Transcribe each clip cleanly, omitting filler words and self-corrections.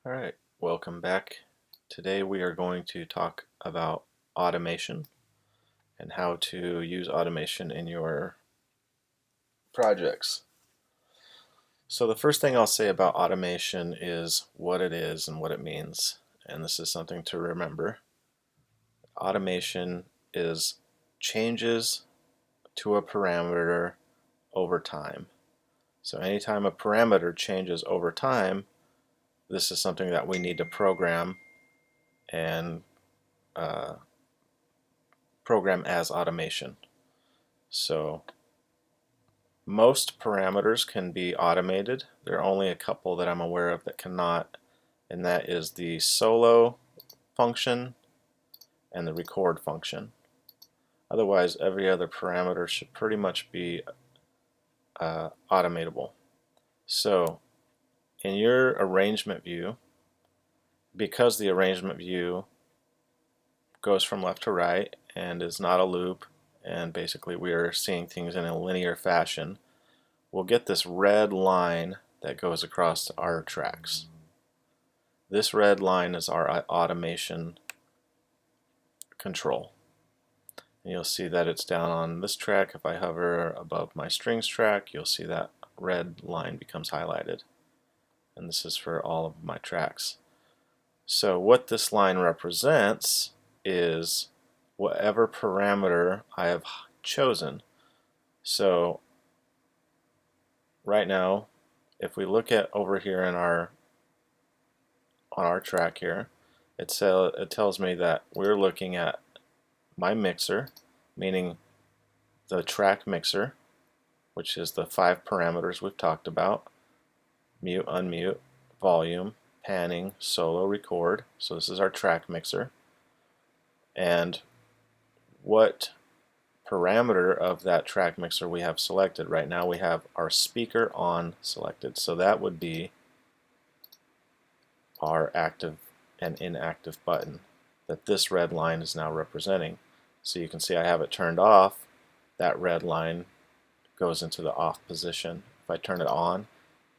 All right, welcome back. Today we are going to talk about automation and how to use automation in your projects. So the first thing I'll say about automation is what it is and what it means. And this is something to remember. Automation is changes to a parameter over time. So anytime a parameter changes over time, this is something that we need to program and program as automation. So most parameters can be automated. There are only a couple that I'm aware of that cannot, and that is the solo function and the record function. Otherwise, every other parameter should pretty much be automatable. So in your arrangement view, because the arrangement view goes from left to right and is not a loop, and basically we are seeing things in a linear fashion, we'll get this red line that goes across our tracks. This red line is our automation control. And you'll see that it's down on this track. If I hover above my strings track, you'll see that red line becomes highlighted. And this is for all of my tracks. So what this line represents is whatever parameter I have chosen. So right now, if we look at over here in on our track here, it tells me that we're looking at my mixer, meaning the track mixer, which is the 5 parameters we've talked about: mute, unmute, volume, panning, solo, record. So this is our track mixer. And what parameter of that track mixer we have selected? Right now we have our speaker on selected. So that would be our active and inactive button that this red line is now representing. So you can see I have it turned off. That red line goes into the off position. If I turn it on,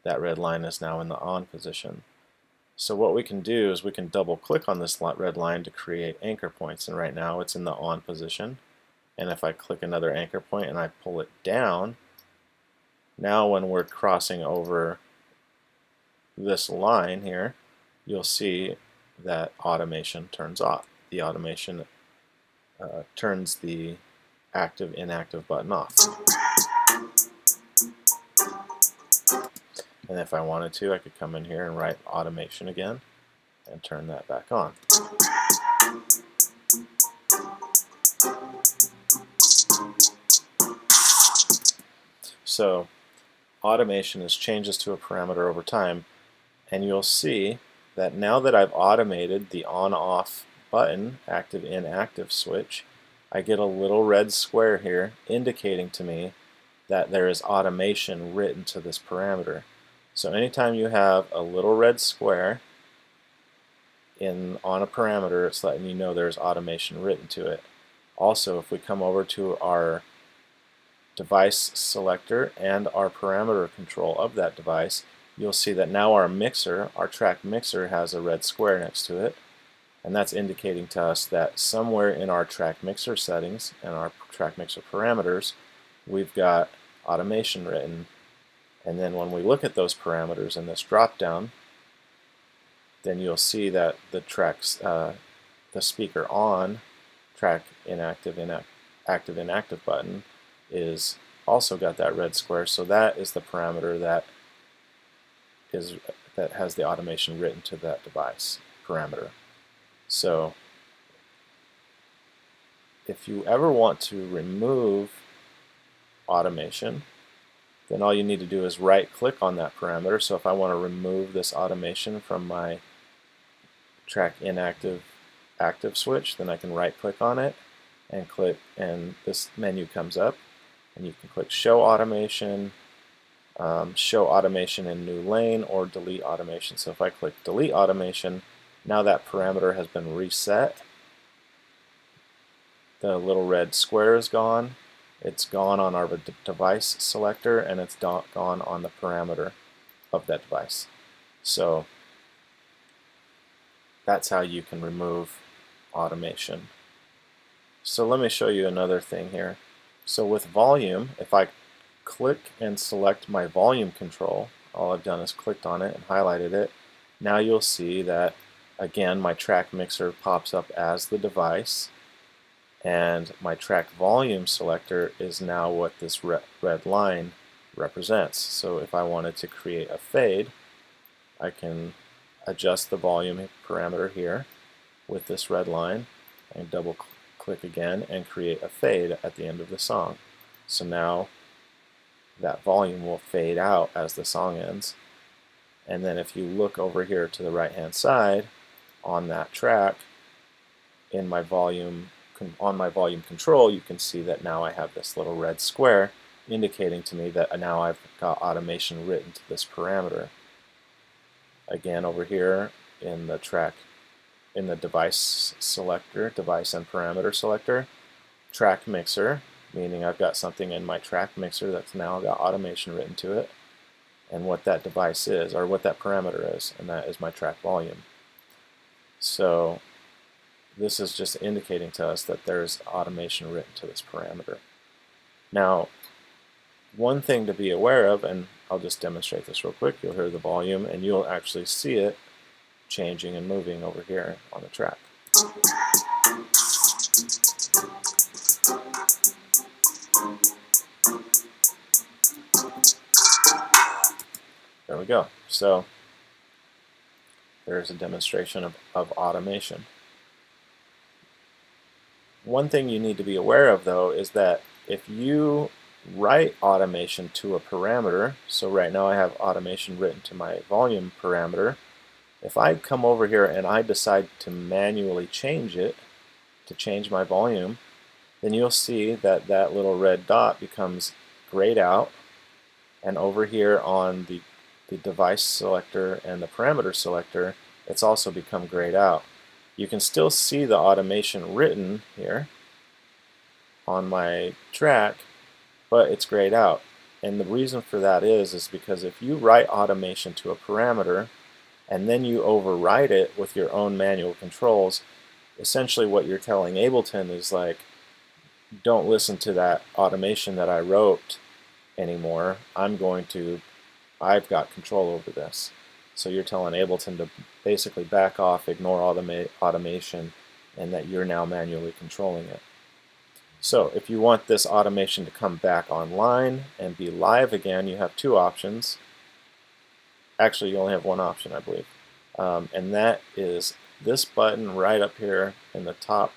that red line is now in the on position. So what we can do is we can double click on this red line to create anchor points, and right now it's in the on position. And if I click another anchor point and I pull it down, now when we're crossing over this line here, you'll see that automation turns off. The automation turns the active inactive button off. And if I wanted to, I could come in here and write automation again and turn that back on. So automation is changes to a parameter over time, and you'll see that now that I've automated the on-off button, active inactive switch, I get a little red square here indicating to me that there is automation written to this parameter. So anytime you have a little red square on a parameter, it's letting you know there's automation written to it. Also, if we come over to our device selector and our parameter control of that device, you'll see that now our mixer, our track mixer, has a red square next to it, and that's indicating to us that somewhere in our track mixer settings and our track mixer parameters, we've got automation written. And then when we look at those parameters in this drop down, then you'll see that the tracks, the speaker on, track inactive, active inactive button is also got that red square. So that is the parameter that has the automation written to that device parameter. So if you ever want to remove automation, then all you need to do is right click on that parameter. So if I want to remove this automation from my track inactive active switch, then I can right click on it and click, and this menu comes up, and you can click show automation, show automation in new lane, or delete automation. So if I click delete automation, now that parameter has been reset. The little red square is gone. It's gone on our device selector, and it's gone on the parameter of that device. So that's how you can remove automation. So let me show you another thing here. So with volume, if I click and select my volume control, all I've done is clicked on it and highlighted it. Now you'll see that again my track mixer pops up as the device, and my track volume selector is now what this red line represents. So if I wanted to create a fade, I can adjust the volume parameter here with this red line and double click again and create a fade at the end of the song. So now that volume will fade out as the song ends. And then if you look over here to the right hand side on that track, in my volume control, you can see that now I have this little red square indicating to me that now I've got automation written to this parameter. Again, over here in the track, in the device selector, device and parameter selector, track mixer, meaning I've got something in my track mixer that's now got automation written to it, and what that device is, or what that parameter is, and that is my track volume. So this is just indicating to us that there's automation written to this parameter. Now, one thing to be aware of, and I'll just demonstrate this real quick, you'll hear the volume and you'll actually see it changing and moving over here on the track. There we go. So there's a demonstration of automation. One thing you need to be aware of though is that if you write automation to a parameter, so right now I have automation written to my volume parameter, if I come over here and I decide to manually change it, to change my volume, then you'll see that that little red dot becomes grayed out, and over here on the device selector and the parameter selector, it's also become grayed out. You can still see the automation written here on my track, but it's grayed out. And the reason for that is because if you write automation to a parameter and then you override it with your own manual controls, essentially what you're telling Ableton is like, don't listen to that automation that I wrote anymore. I've got control over this. So you're telling Ableton to basically back off, ignore automation, and that you're now manually controlling it. So if you want this automation to come back online and be live again, you have two options. Actually, you only have one option, I believe. And that is this button right up here in the top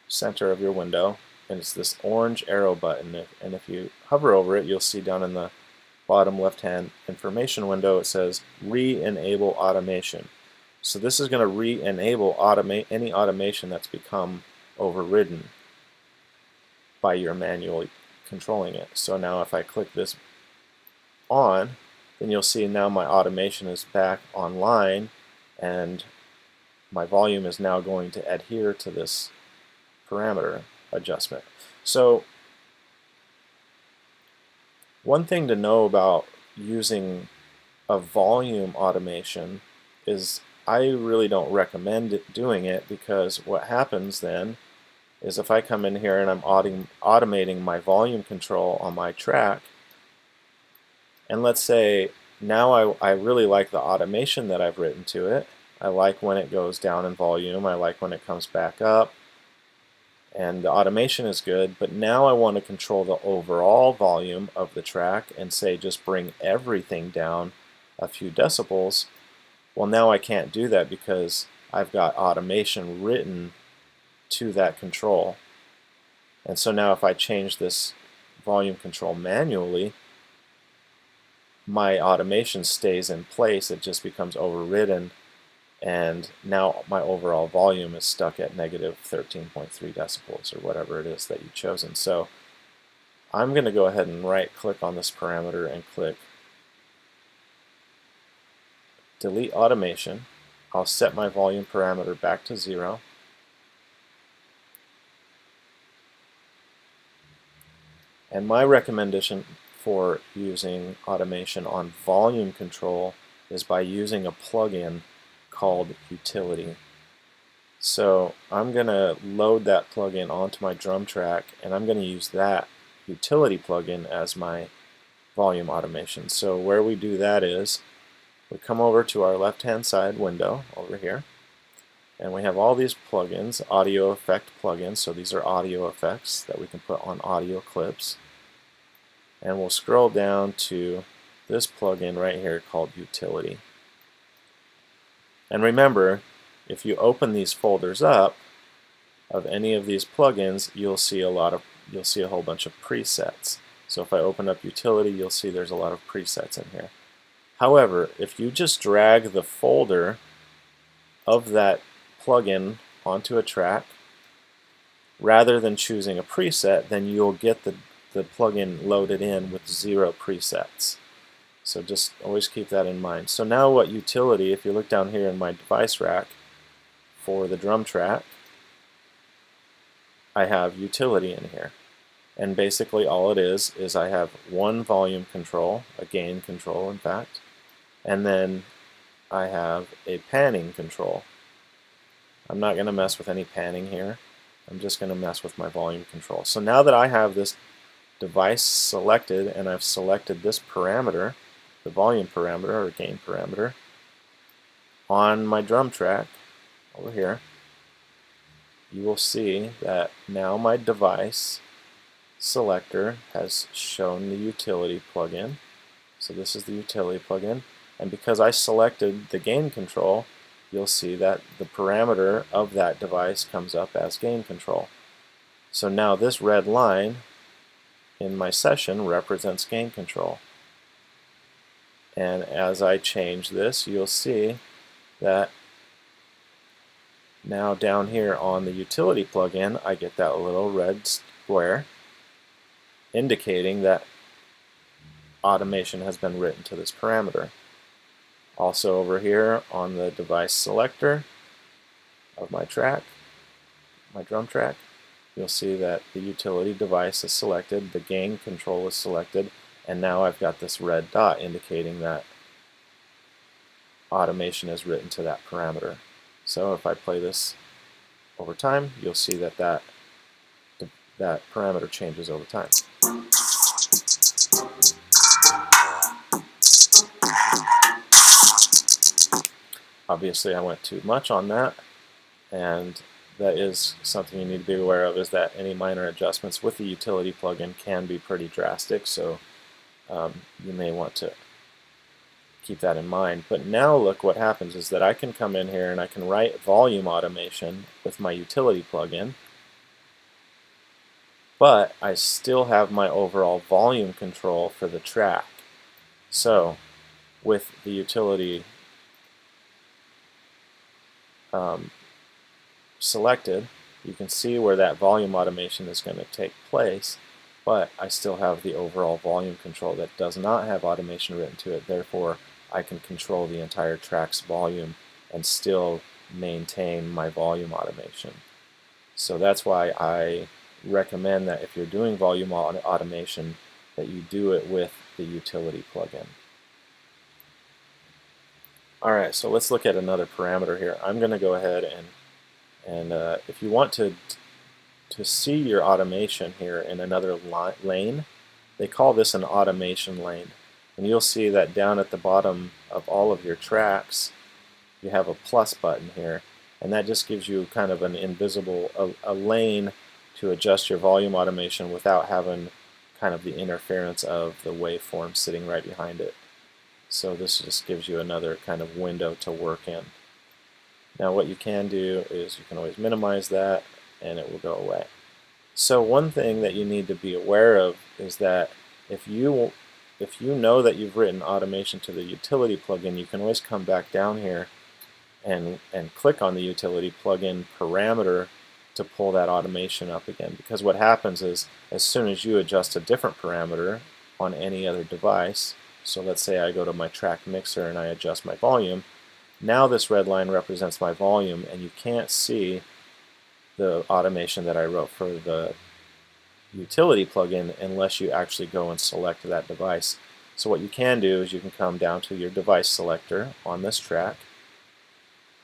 center of your window. And it's this orange arrow button. And if you hover over it, you'll see down in the bottom left-hand information window, it says re-enable automation. So this is going to re-enable any automation that's become overridden by your manually controlling it. So now if I click this on, then you'll see now my automation is back online and my volume is now going to adhere to this parameter adjustment. So one thing to know about using a volume automation is I really don't recommend doing it, because what happens then is if I come in here and I'm automating my volume control on my track, and let's say now I really like the automation that I've written to it. I like when it goes down in volume, I like when it comes back up, and the automation is good, but now I want to control the overall volume of the track and say just bring everything down a few decibels. Well, now I can't do that because I've got automation written to that control. And so now if I change this volume control manually, my automation stays in place, it just becomes overridden, and now my overall volume is stuck at negative 13.3 decibels or whatever it is that you've chosen. So I'm going to go ahead and right click on this parameter and click delete automation. I'll set my volume parameter back to 0. And my recommendation for using automation on volume control is by using a plugin called Utility. So I'm going to load that plugin onto my drum track, and I'm going to use that Utility plugin as my volume automation. So where we do that is we come over to our left-hand side window over here, and we have all these plugins, audio effect plugins. So these are audio effects that we can put on audio clips. And we'll scroll down to this plugin right here called Utility. And remember, if you open these folders up of any of these plugins, you'll see a whole bunch of presets. So if I open up Utility, you'll see there's a lot of presets in here. However, if you just drag the folder of that plugin onto a track, rather than choosing a preset, then you'll get the plugin loaded in with 0 presets. So just always keep that in mind. So now what Utility, if you look down here in my device rack for the drum track, I have Utility in here. And basically all it is I have one volume control, a gain control in fact, and then I have a panning control. I'm not going to mess with any panning here. I'm just going to mess with my volume control. So now that I have this device selected and I've selected this parameter, the volume parameter or gain parameter, on my drum track over here, you will see that now my device selector has shown the Utility plugin. So this is the Utility plugin, and because I selected the gain control, you'll see that the parameter of that device comes up as gain control. So now this red line in my session represents gain control. And as I change this, you'll see that now down here on the Utility plugin, I get that little red square indicating that automation has been written to this parameter. Also over here on the device selector of my track, my drum track, you'll see that the Utility device is selected, the gain control is selected, and now I've got this red dot indicating that automation is written to that parameter. So if I play this over time, you'll see that that parameter changes over time. Obviously I went too much on that, and that is something you need to be aware of, is that any minor adjustments with the Utility plugin can be pretty drastic, so you may want to keep that in mind. But now look what happens is that I can come in here and I can write volume automation with my Utility plugin, but I still have my overall volume control for the track. So with the Utility selected, you can see where that volume automation is going to take place, but I still have the overall volume control that does not have automation written to it. Therefore, I can control the entire track's volume and still maintain my volume automation. So that's why I recommend that if you're doing volume automation, that you do it with the Utility plugin. Alright, so let's look at another parameter here. I'm going to go ahead and if you want to see your automation here in another lane, they call this an automation lane. And you'll see that down at the bottom of all of your tracks, you have a plus button here. And that just gives you kind of an invisible, a lane to adjust your volume automation without having kind of the interference of the waveform sitting right behind it. So this just gives you another kind of window to work in. Now what you can do is you can always minimize that and it will go away. So one thing that you need to be aware of is that if you know that you've written automation to the Utility plugin, you can always come back down here and click on the Utility plugin parameter to pull that automation up again. Because what happens is as soon as you adjust a different parameter on any other device, so let's say I go to my track mixer and I adjust my volume, now this red line represents my volume and you can't see the automation that I wrote for the Utility plugin unless you actually go and select that device. So what you can do is you can come down to your device selector on this track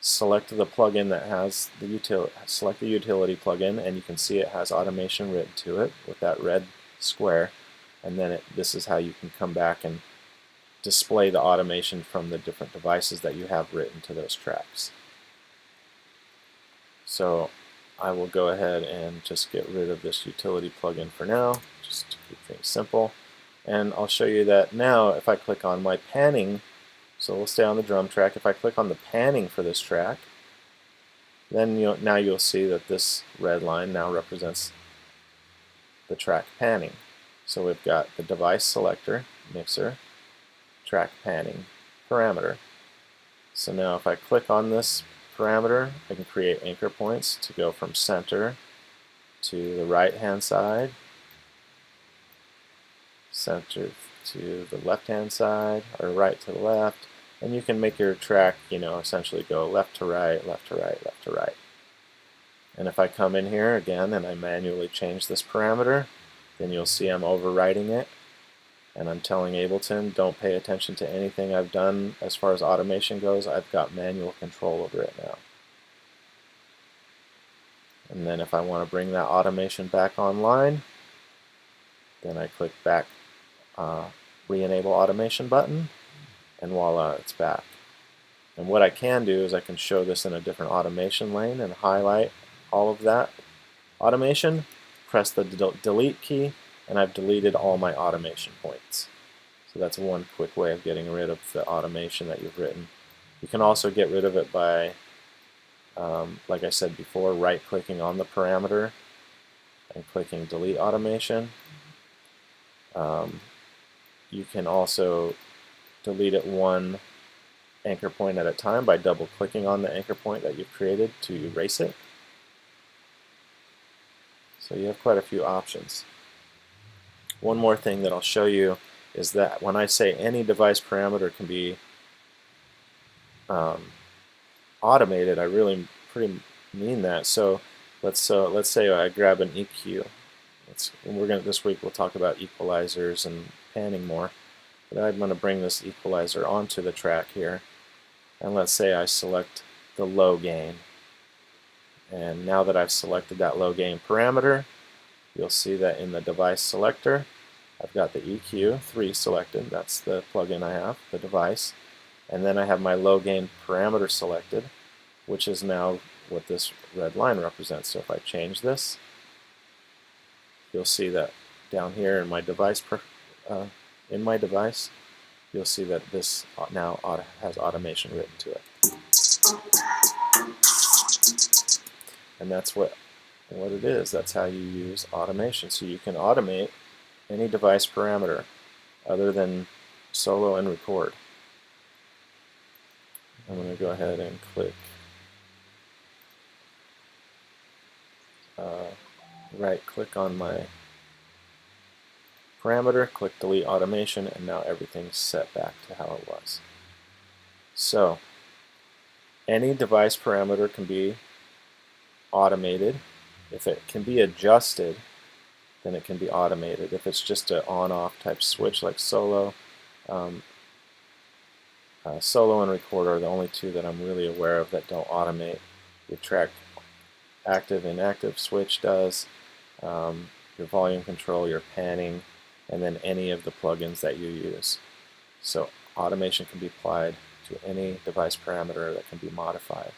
select the plugin that has the select the utility plugin, and you can see it has automation written to it with that red square, and then this is how you can come back and display the automation from the different devices that you have written to those tracks. So I will go ahead and just get rid of this utility plugin for now, just to keep things simple. And I'll show you that now if I click on my panning, so we'll stay on the drum track. If I click on the panning for this track, then now you'll see that this red line now represents the track panning. So we've got the device selector, mixer, track panning parameter. So now if I click on this parameter, I can create anchor points to go from center to the right hand side, center to the left hand side, or right to the left, and you can make your track, essentially go left to right, left to right, left to right. And if I come in here again and I manually change this parameter, then you'll see I'm overwriting it, and I'm telling Ableton, don't pay attention to anything I've done as far as automation goes. I've got manual control over it now. And then if I want to bring that automation back online, then I click back re-enable automation button, and voila, it's back. And what I can do is I can show this in a different automation lane and highlight all of that automation, press the delete key, and I've deleted all my automation points. So that's one quick way of getting rid of the automation that you've written. You can also get rid of it by, like I said before, right-clicking on the parameter and clicking delete automation. You can also delete it one anchor point at a time by double-clicking on the anchor point that you've created to erase it. So you have quite a few options. One more thing that I'll show you is that when I say any device parameter can be automated, I really pretty mean that. So let's say I grab an EQ. This week we'll talk about equalizers and panning more. But I'm going to bring this equalizer onto the track here, and let's say I select the low gain. And now that I've selected that low gain parameter, you'll see that in the device selector, I've got the EQ3 selected. That's the plugin I have, the device. And then I have my low gain parameter selected, which is now what this red line represents. So if I change this, you'll see that down here in my device, you'll see that this now has automation written to it. And that's what it is. That's how you use automation. So you can automate any device parameter other than solo and record. I'm going to go ahead and click right-click on my parameter, click delete automation, and now everything's set back to how it was. So any device parameter can be automated. If it can be adjusted, then it can be automated. If it's just an on-off type switch like solo, solo and record are the only two that I'm really aware of that don't automate. Your track active inactive switch does, your volume control, your panning, and then any of the plugins that you use. So automation can be applied to any device parameter that can be modified.